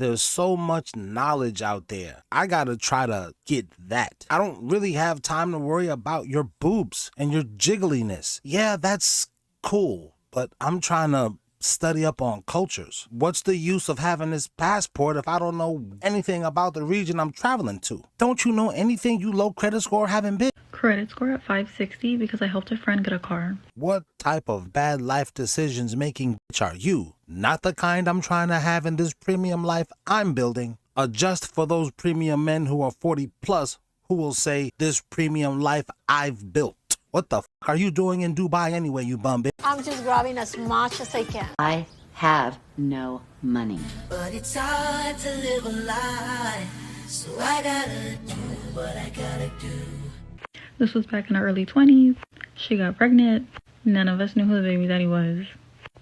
there's so much knowledge out there. I gotta try to get that. I don't really have time to worry about your boobs and your jiggliness. Yeah, that's cool, but I'm trying to study up on cultures. What's the use of having this passport if I don't know anything about the region I'm traveling to? Don't you know anything, you low credit score having been? Credit score at 560 because I helped a friend get a car. What type of bad life decisions making bitch are you? Not the kind I'm trying to have in this premium life I'm building. Adjust for those premium men who are 40 plus who will say this premium life I've built. What the f*** are you doing in Dubai anyway, you bum bitch? I'm just grabbing as much as I can. I have no money. But it's hard to live a lie, so I gotta do what I gotta do. This was back in her early 20s. She got pregnant. None of us knew who the baby daddy was,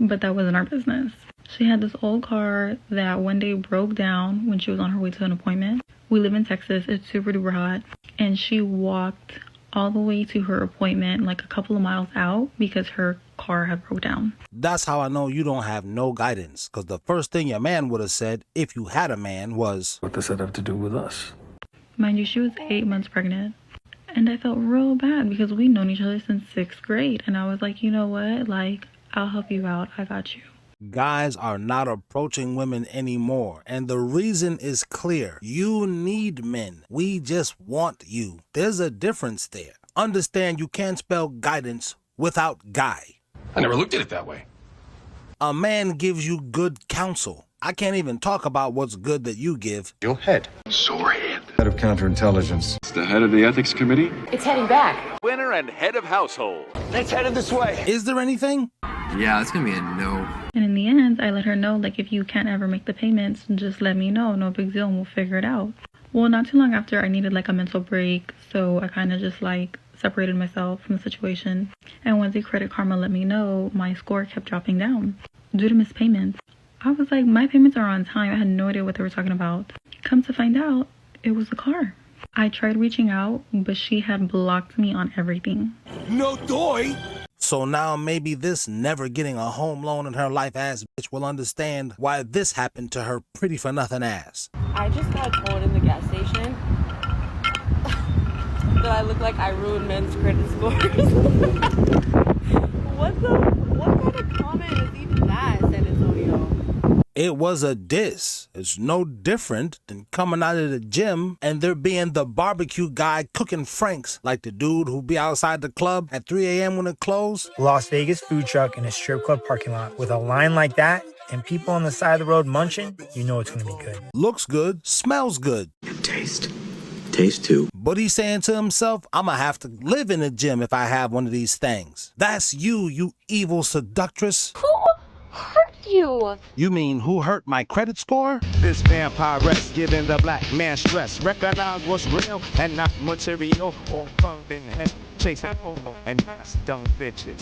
but that wasn't our business. She had this old car that one day broke down when she was on her way to an appointment. We live in Texas. It's super duper hot. And she walked all the way to her appointment like a couple of miles out because her car had broke down. That's how I know you don't have no guidance, because the first thing your man would have said, if you had a man, was, what does that have to do with us? Mind you, she was 8 months pregnant. And I felt real bad because we'd known each other since 6th grade. And I was like, you know what? Like, I'll help you out. I got you. Guys are not approaching women anymore, and the reason is clear. You need men. We just want you. There's a difference there. Understand you can't spell guidance without guy. I never looked at it that way. A man gives you good counsel. I can't even talk about what's good that you give. Your head. Sore head. Head of counterintelligence. It's the head of the ethics committee. It's heading back. Winner and head of household. Let's head it this way. Is there anything? Yeah, it's gonna be a no. And in the end, I let her know, like, if you can't ever make the payments, just let me know. No big deal, and we'll figure it out. Well, not too long after, I needed, like, a mental break. So I kind of just, like, separated myself from the situation. And once the Credit Karma let me know, my score kept dropping down due to missed payments. I was like, my payments are on time. I had no idea what they were talking about. Come to find out, it was the car. I tried reaching out, but she had blocked me on everything. No doy. So now maybe this never getting a home loan in her life ass bitch will understand why this happened to her pretty for nothing ass. I just got told in the gas station that I look like I ruined men's credit scores. What kind of comment is even that, San Antonio? It was a diss. It's no different than coming out of the gym and there being the barbecue guy cooking Franks, like the dude who be outside the club at 3 a.m. when it closed. Las Vegas food truck in a strip club parking lot with a line like that and people on the side of the road munching, you know it's going to be good. Looks good, smells good. And taste. Taste too. But he's saying to himself, I'm going to have to live in the gym if I have one of these things. That's you evil seductress. Hurt you. You mean who hurt my credit score? This vampire rest giving the black man stress. Recognize what's real and not material or pumping and chasing homo and dumb bitches.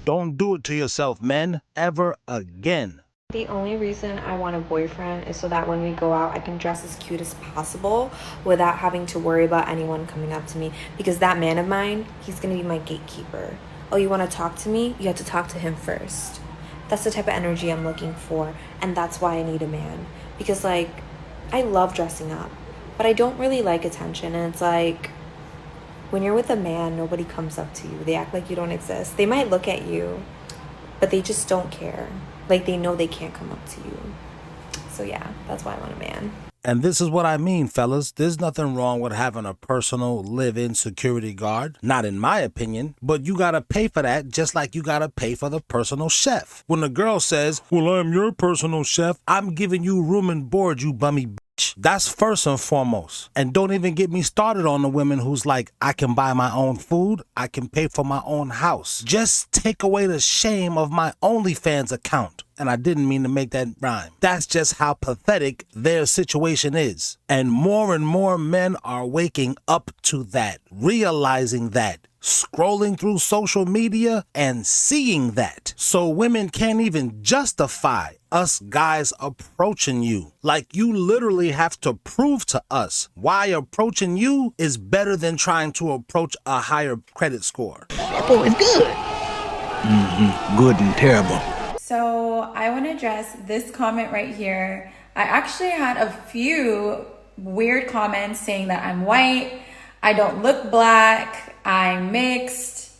Don't do it to yourself, men, ever again. The only reason I want a boyfriend is so that when we go out, I can dress as cute as possible without having to worry about anyone coming up to me. Because that man of mine, he's going to be my gatekeeper. Oh, you want to talk to me? You have to talk to him first. That's the type of energy I'm looking for. And that's why I need a man. Because, like, I love dressing up. But I don't really like attention. And it's like, when you're with a man, nobody comes up to you. They act like you don't exist. They might look at you, but they just don't care. Like, they know they can't come up to you. So, yeah, that's why I want a man. And this is what I mean, fellas. There's nothing wrong with having a personal live-in security guard. Not in my opinion. But you gotta pay for that just like you gotta pay for the personal chef. When the girl says, well, I'm your personal chef, I'm giving you room and board, you bummy bitch. That's first and foremost. And don't even get me started on the women who's like, I can buy my own food, I can pay for my own house. Just take away the shame of my OnlyFans account. And I didn't mean to make that rhyme. That's just how pathetic their situation is. And more men are waking up to that, realizing that, scrolling through social media and seeing that. So women can't even justify us guys approaching you. Like, you literally have to prove to us why approaching you is better than trying to approach a higher credit score. That boy is good. Good and terrible. So I want to address this comment right here. I actually had a few weird comments saying that I'm white, I don't look black, I'm mixed,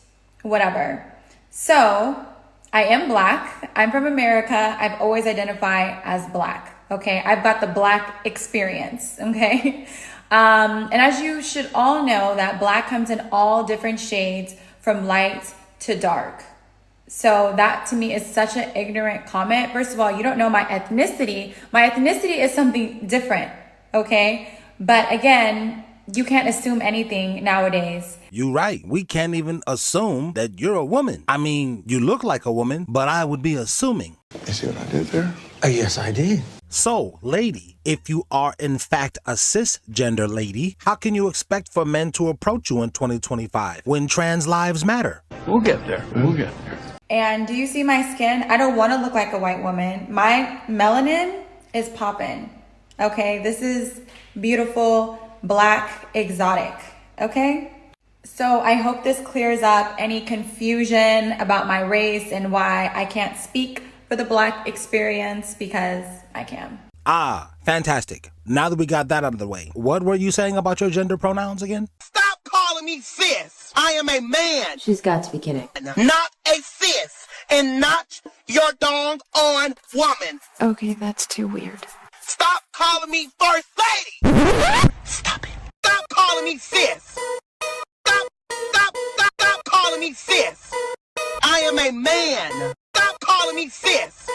whatever. So I am black. I'm from America. I've always identified as black. Okay. I've got the black experience. Okay. And as you should all know, that black comes in all different shades from light to dark. So that to me is such an ignorant comment. First of all, you don't know my ethnicity. My ethnicity is something different. Okay. But again, you can't assume anything nowadays. You're right. We can't even assume that you're a woman. I mean, you look like a woman, but I would be assuming. You see what I did there? Yes, I did. So, lady, if you are in fact a cisgender lady, how can you expect for men to approach you in 2025 when trans lives matter? We'll get there. We'll get there. And do you see my skin? I don't want to look like a white woman. My melanin is popping. Okay, this is beautiful, black, exotic. Okay? So I hope this clears up any confusion about my race and why I can't speak for the black experience, because I can. Ah, fantastic. Now that we got that out of the way, what were you saying about your gender pronouns again? Stop calling me sis. I am a man. She's got to be kidding. Not a sis. And not your dong on woman. Okay, that's too weird. Stop calling me first lady. Stop it. Stop calling me sis. Stop calling me sis. I am a man. Stop calling me sis.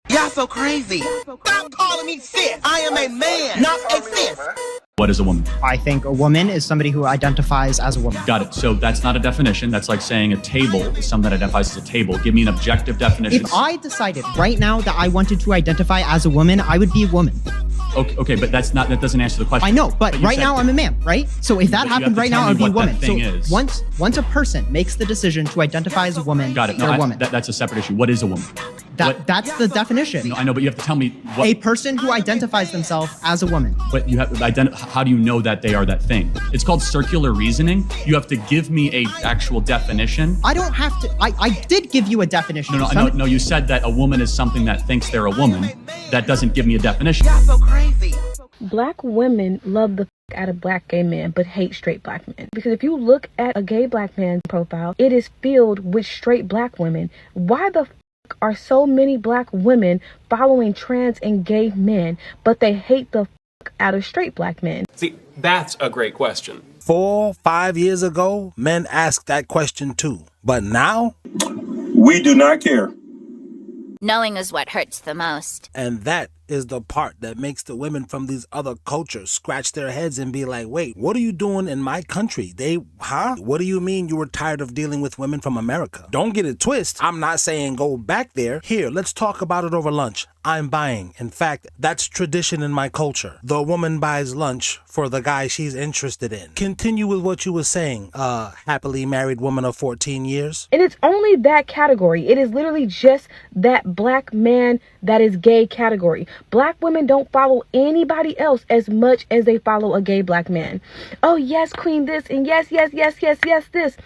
Y'all so crazy. Stop calling me sis. I am a man, not a sis. What is a woman? I think a woman is somebody who identifies as a woman. Got it. So that's not a definition. That's like saying a table is something that identifies as a table. Give me an objective definition. If I decided right now that I wanted to identify as a woman, I would be a woman. Okay, but that doesn't answer the question. I know, but right now I'm a man, right? So if that happened right now, I'd be a woman. So once a person makes the decision to identify as a woman, got it. No, they're a woman. That's a separate issue. What is a woman? That's the definition. No, I know, but you have to tell me what. A person who identifies themselves as a woman. But you have how do you know that they are that thing? It's called circular reasoning. You have to give me a actual definition. I don't have to. I did give you a definition. No. You said that a woman is something that thinks they're a woman. That doesn't give me a definition. Y'all so crazy. Black women love the out of black gay men but hate straight black men, because if you look at a gay black man's profile, it is filled with straight black women. Why the are so many black women following trans and gay men, but they hate the out of straight black men? See, that's a great question. 4-5 years ago, men asked that question too. But now, we do not care. Knowing is what hurts the most. And that is the part that makes the women from these other cultures scratch their heads and be like, wait, what are you doing in my country? What do you mean you were tired of dealing with women from America? Don't get it twisted. I'm not saying go back there. Here, let's talk about it over lunch. I'm buying. In fact, that's tradition in my culture. The woman buys lunch for the guy she's interested in. Continue with what you were saying, happily married woman of 14 years. And it's only that category. It is literally just that black man that is gay category. Black women don't follow anybody else as much as they follow a gay black man. Oh, yes, queen this, and yes, this.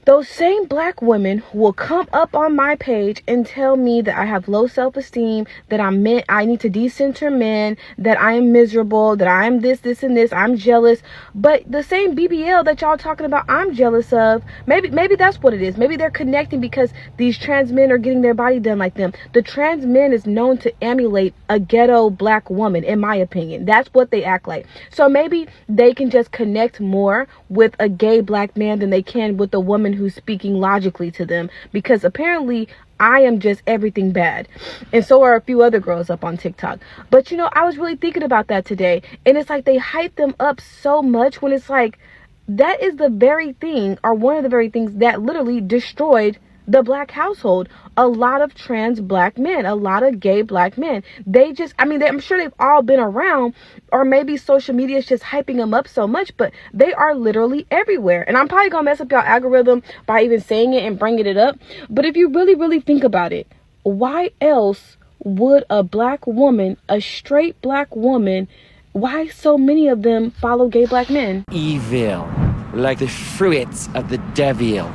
Those same black women will come up on my page and tell me that I have low self-esteem, that I need to decenter men, that I am miserable, that I am this, and this, I'm jealous. But the same BBL that y'all talking about I'm jealous of, maybe that's what it is. Maybe they're connecting because these trans men are getting their body done like them. The trans men is known to emulate a ghetto black woman, in my opinion. That's what they act like. So maybe they can just connect more with a gay black man than they can with a woman who's speaking logically to them, because apparently I am just everything bad, and so are a few other girls up on TikTok. But I was really thinking about that today, and it's like they hype them up so much when it's like that is the very thing, or one of the very things that literally destroyed the black household. A lot of trans black men, a lot of gay black men, I'm sure they've all been around, or maybe social media is just hyping them up so much, but they are literally everywhere. And I'm probably gonna mess up y'all algorithm by even saying it and bringing it up, but if you really, really think about it, why else would a black woman, a straight black woman, why so many of them follow gay black men? Evil, like the fruits of the devil.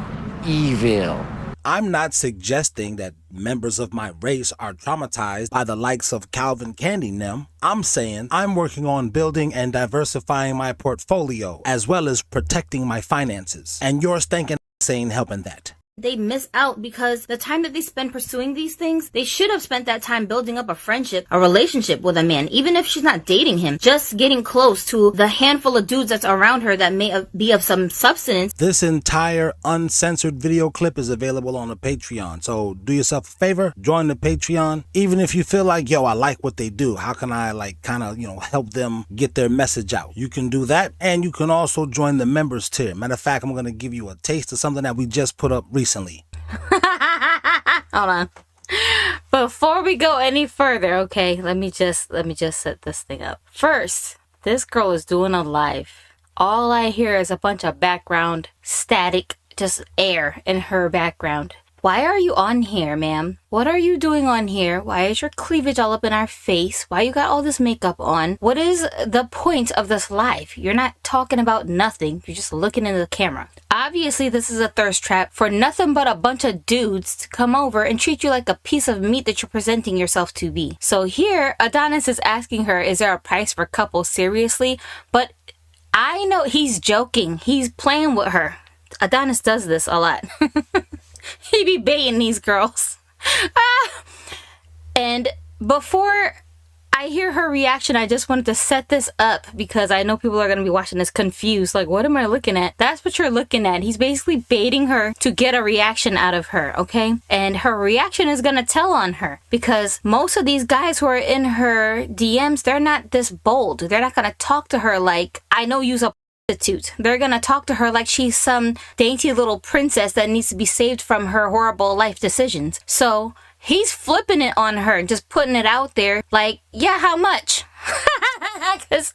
Evil. I'm not suggesting that members of my race are traumatized by the likes of Calvin Candy Nim. I'm saying I'm working on building and diversifying my portfolio as well as protecting my finances. And your stinking ain't helping that. They miss out because the time that they spend pursuing these things, they should have spent that time building up a friendship, a relationship with a man, even if she's not dating him, just getting close to the handful of dudes that's around her that may be of some substance. This entire uncensored video clip is available on the Patreon, so do yourself a favor, join the Patreon. Even if you feel like, yo, I like what they do, how can I help them get their message out? You can do that, and you can also join the members tier. Matter of fact, I'm going to give you a taste of something that we just put up recently. Hold on. Before we go any further, okay, let me just set this thing up. First, this girl is doing a live. All I hear is a bunch of background static, just air in her background. Why are you on here, ma'am? What are you doing on here? Why is your cleavage all up in our face? Why you got all this makeup on? What is the point of this live? You're not talking about nothing. You're just looking into the camera. Obviously, this is a thirst trap for nothing but a bunch of dudes to come over and treat you like a piece of meat that you're presenting yourself to be. So here, Adonis is asking her, is there a price for couples? Seriously? But I know he's joking. He's playing with her. Adonis does this a lot. He be baiting these girls. And before I hear her reaction, I just wanted to set this up because I know people are going to be watching this confused. Like, what am I looking at? That's what you're looking at. He's basically baiting her to get a reaction out of her, okay? And her reaction is going to tell on her because most of these guys who are in her DMs, they're not this bold. They're not going to talk to her like, I know you's a prostitute. They're gonna talk to her like she's some dainty little princess that needs to be saved from her horrible life decisions. So he's flipping it on her and just putting it out there like, yeah, how much? Because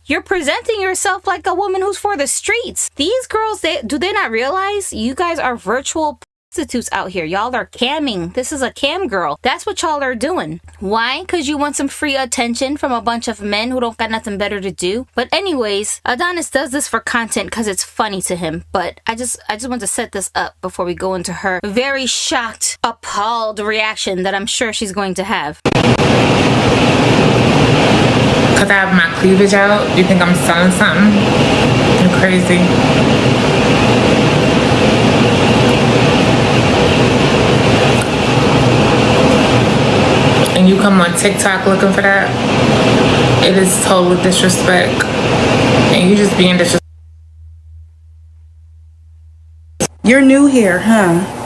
you're presenting yourself like a woman who's for the streets. These girls, do they not realize you guys are virtual prostitutes out here? Y'all are camming. This is a cam girl. That's what y'all are doing. Why? Because you want some free attention from a bunch of men who don't got nothing better to do. But anyways, Adonis does this for content because it's funny to him. But I just want to set this up before we go into her very shocked, appalled reaction that I'm sure she's going to have. Because I have my cleavage out, you think I'm selling something? You're crazy. And you come on TikTok looking for that, it is total disrespect. And you just being disrespectful. You're new here, huh?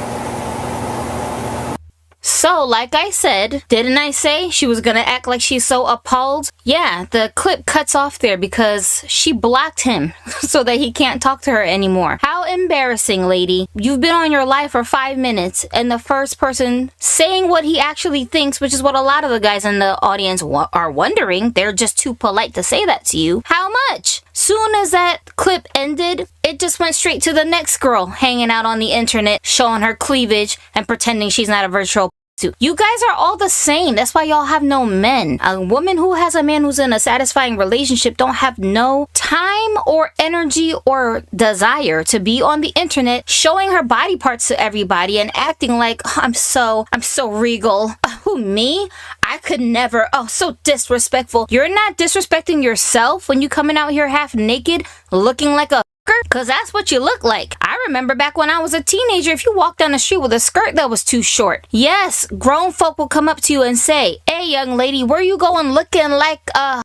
So, like I said, didn't I say she was gonna act like she's so appalled? Yeah, the clip cuts off there because she blocked him so that he can't talk to her anymore. How embarrassing, lady. You've been on your live for 5 minutes and the first person saying what he actually thinks, which is what a lot of the guys in the audience are wondering. They're just too polite to say that to you. How much? Soon as that clip ended, it just went straight to the next girl hanging out on the internet, showing her cleavage and pretending she's not a virtual prostitute. You guys are all the same. That's why y'all have no men. A woman who has a man who's in a satisfying relationship don't have no time or energy or desire to be on the internet showing her body parts to everybody and acting like, oh, I'm so regal. Who, me? I could never. Oh, so disrespectful. You're not disrespecting yourself when you coming out here half naked looking like a because that's what you look like. I remember back when I was a teenager, if you walked down the street with a skirt that was too short, yes, grown folk will come up to you and say, hey, young lady, where you going looking like a...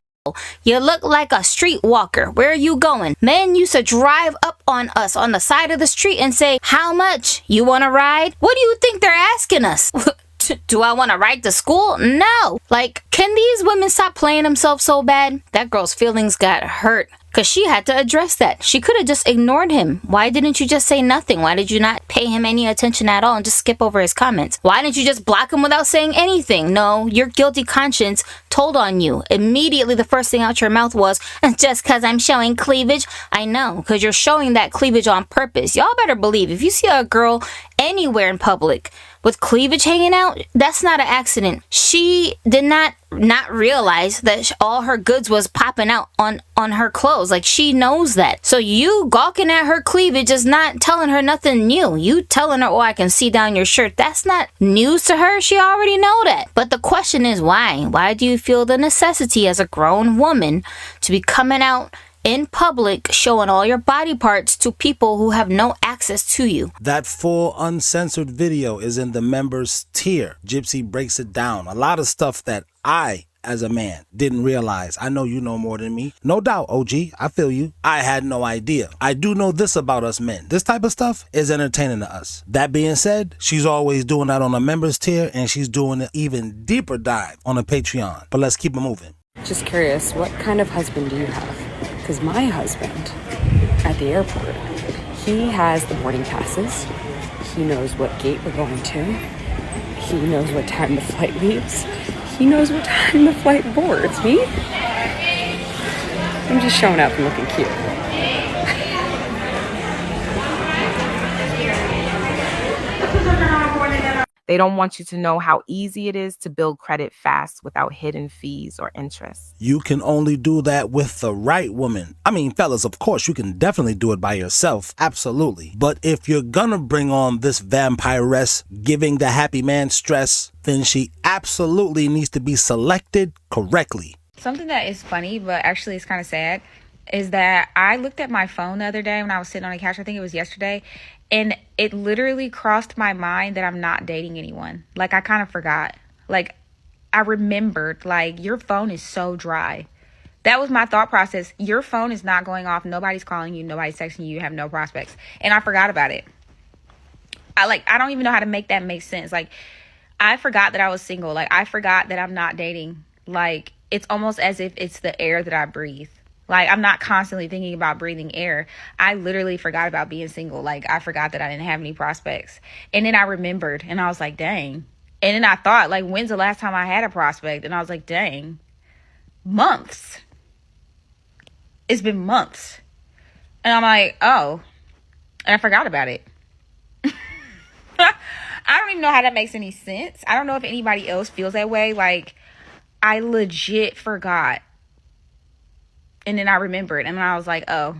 You look like a streetwalker. Where are you going? Men used to drive up on us on the side of the street and say, how much? You want to ride? What do you think they're asking us? Do I want to ride to school? No. Like, can these women stop playing themselves so bad? That girl's feelings got hurt because she had to address that. She could have just ignored him. Why didn't you just say nothing? Why did you not pay him any attention at all and just skip over his comments? Why didn't you just block him without saying anything? No, your guilty conscience told on you. Immediately, the first thing out your mouth was, just because I'm showing cleavage? I know, because you're showing that cleavage on purpose. Y'all better believe, if you see a girl anywhere in public with cleavage hanging out, that's not an accident. She did not realize that all her goods was popping out on her clothes. Like, she knows that. So you gawking at her cleavage is not telling her nothing new. You telling her, oh, I can see down your shirt. That's not news to her. She already know that. But the question is why? Why do you feel the necessity as a grown woman to be coming out in public showing all your body parts to people who have no access to you? That full uncensored video is in the members tier. Gypsy breaks it down. A lot of stuff that I, as a man, didn't realize. I know you know more than me. No doubt, OG. I feel you. I had no idea. I do know this about us men. This type of stuff is entertaining to us. That being said, she's always doing that on the members tier, and she's doing an even deeper dive on the Patreon. But let's keep it moving. Just curious, what kind of husband do you have? Because my husband, at the airport, he has the boarding passes. He knows what gate we're going to. He knows what time the flight leaves. He knows what time the flight boards. Me? I'm just showing up and looking cute. They don't want you to know how easy it is to build credit fast without hidden fees or interest. You can only do that with the right woman. I mean, fellas, of course, you can definitely do it by yourself. Absolutely. But if you're gonna bring on this vampiress giving the happy man stress, then she absolutely needs to be selected correctly. Something that is funny, but actually it's kind of sad, is that I looked at my phone the other day when I was sitting on the couch. I think it was yesterday. And it literally crossed my mind that I'm not dating anyone. Like, I kind of forgot. Like, I remembered, like, your phone is so dry. That was my thought process. Your phone is not going off. Nobody's calling you. Nobody's texting you. You have no prospects. And I forgot about it. I don't even know how to make that make sense. Like, I forgot that I was single. Like, I forgot that I'm not dating. Like, it's almost as if it's the air that I breathe. Like, I'm not constantly thinking about breathing air. I literally forgot about being single. Like, I forgot that I didn't have any prospects. And then I remembered, and I was like, dang. And then I thought, like, when's the last time I had a prospect? And I was like, dang, months. It's been months. And I'm like, oh. And I forgot about it. I don't even know how that makes any sense. I don't know if anybody else feels that way. Like, I legit forgot. And then I remembered, and then I was like, oh.